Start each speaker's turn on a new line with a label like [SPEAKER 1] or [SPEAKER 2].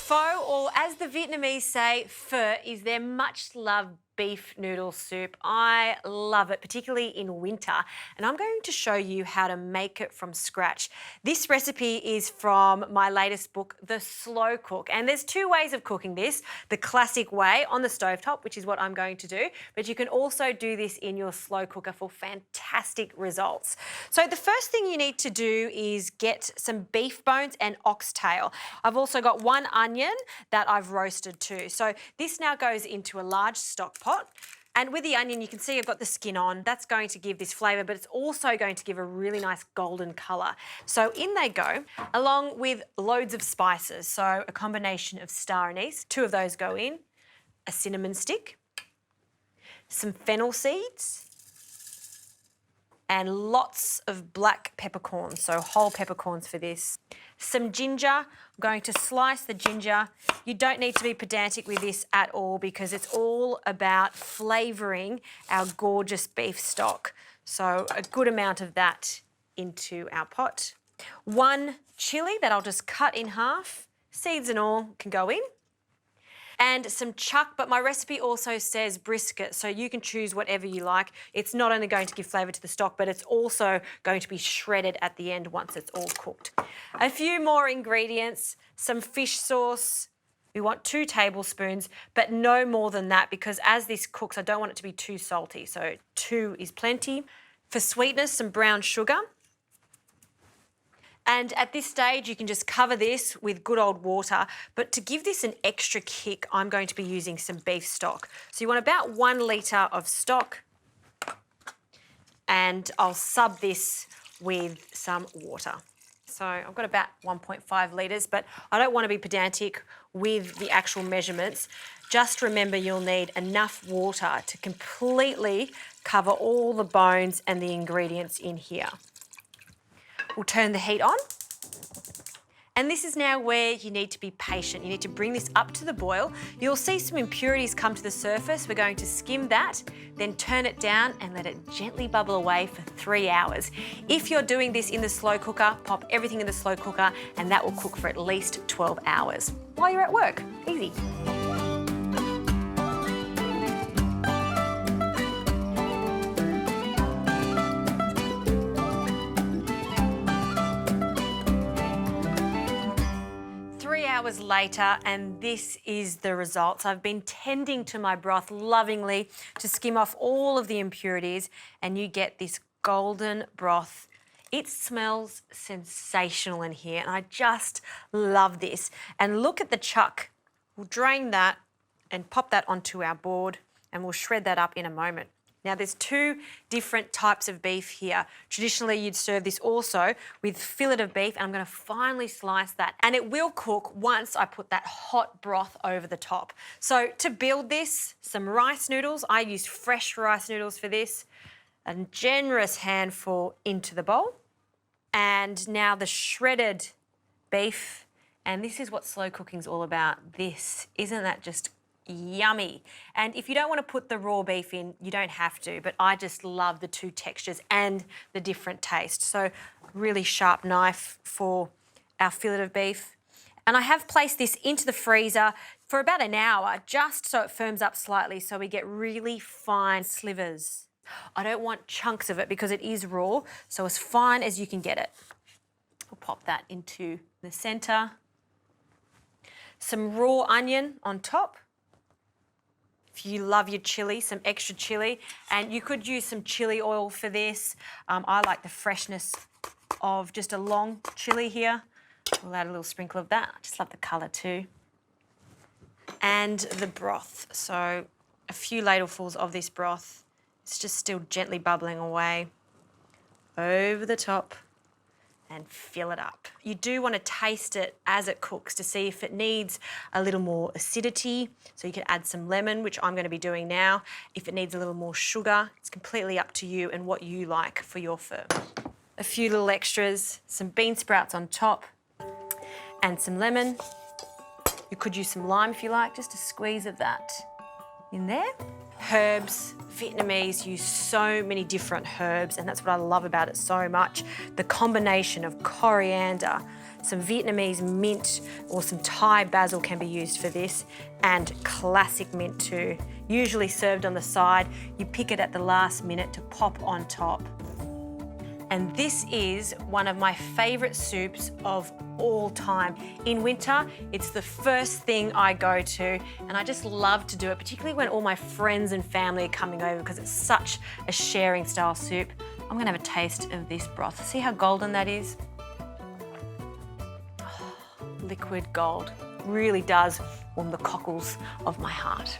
[SPEAKER 1] Pho, or as the Vietnamese say, pho, is their much-loved beef noodle soup. I love it, particularly in winter, and I'm going to show you how to make it from scratch. This recipe is from my latest book, The Slow Cook, and there's two ways of cooking this. The classic way on the stovetop, which is what I'm going to do, but you can also do this in your slow cooker for fantastic results. So the first thing you need to do is get some beef bones and oxtail. I've also got one onion that I've roasted too. So this now goes into a large stock pot. And with the onion, you can see I've got the skin on. That's going to give this flavour, but it's also going to give a really nice golden colour. So in they go, along with loads of spices. So a combination of star anise, 2 of those go in, a cinnamon stick, some fennel seeds, and lots of black peppercorns, so whole peppercorns for this. Some ginger. I'm going to slice the ginger. You don't need to be pedantic with this at all because it's all about flavouring our gorgeous beef stock. So a good amount of that into our pot. 1 chilli that I'll just cut in half. Seeds and all can go in. And some chuck, but my recipe also says brisket, so you can choose whatever you like. It's not only going to give flavour to the stock, but it's also going to be shredded at the end once it's all cooked. A few more ingredients, some fish sauce. We want 2 tablespoons, but no more than that because as this cooks, I don't want it to be too salty, so 2 is plenty. For sweetness, some brown sugar. And at this stage, you can just cover this with good old water. But to give this an extra kick, I'm going to be using some beef stock. So you want about 1 litre of stock. And I'll sub this with some water. So I've got about 1.5 litres, but I don't want to be pedantic with the actual measurements. Just remember you'll need enough water to completely cover all the bones and the ingredients in here. We'll turn the heat on. And this is now where you need to be patient. You need to bring this up to the boil. You'll see some impurities come to the surface. We're going to skim that, then turn it down and let it gently bubble away for 3 hours. If you're doing this in the slow cooker, pop everything in the slow cooker and that will cook for at least 12 hours while you're at work. Easy. Hours later, and this is the results. I've been tending to my broth lovingly to skim off all of the impurities, and you get this golden broth. It smells sensational in here, and I just love this. And look at the chuck. We'll drain that and pop that onto our board, and we'll shred that up in a moment. Now, there's 2 different types of beef here. Traditionally, you'd serve this also with fillet of beef, and I'm going to finely slice that. And it will cook once I put that hot broth over the top. So to build this, some rice noodles. I used fresh rice noodles for this. A generous handful into the bowl. And now the shredded beef. And this is what slow cooking's all about. This, isn't that just yummy? And if you don't want to put the raw beef in, you don't have to, but I just love the 2 textures and the different taste. So really sharp knife for our fillet of beef. And I have placed this into the freezer for about an hour, just so it firms up slightly so we get really fine slivers. I don't want chunks of it because it is raw, so as fine as you can get it. We'll pop that into the centre. Some raw onion on top. If you love your chilli, some extra chilli, and you could use some chilli oil for this. I like the freshness of just a long chilli here. We'll add a little sprinkle of that. I just love the colour too. And the broth. So a few ladlefuls of this broth. It's just still gently bubbling away over the top and fill it up. You do want to taste it as it cooks to see if it needs a little more acidity. So you can add some lemon, which I'm going to be doing now. If it needs a little more sugar, it's completely up to you and what you like for your pho. A few little extras, some bean sprouts on top and some lemon. You could use some lime if you like, just a squeeze of that in there. Herbs. Vietnamese use so many different herbs, and that's what I love about it so much. The combination of coriander, Some Vietnamese mint or some Thai basil can be used for this, and classic mint too. Usually served on the side. You pick it at the last minute to pop on top. And this is one of my favourite soups of all time. In winter, it's the first thing I go to, and I just love to do it, particularly when all my friends and family are coming over, because it's such a sharing style soup. I'm gonna have a taste of this broth. See how golden that is? Oh, liquid gold. Really does warm the cockles of my heart.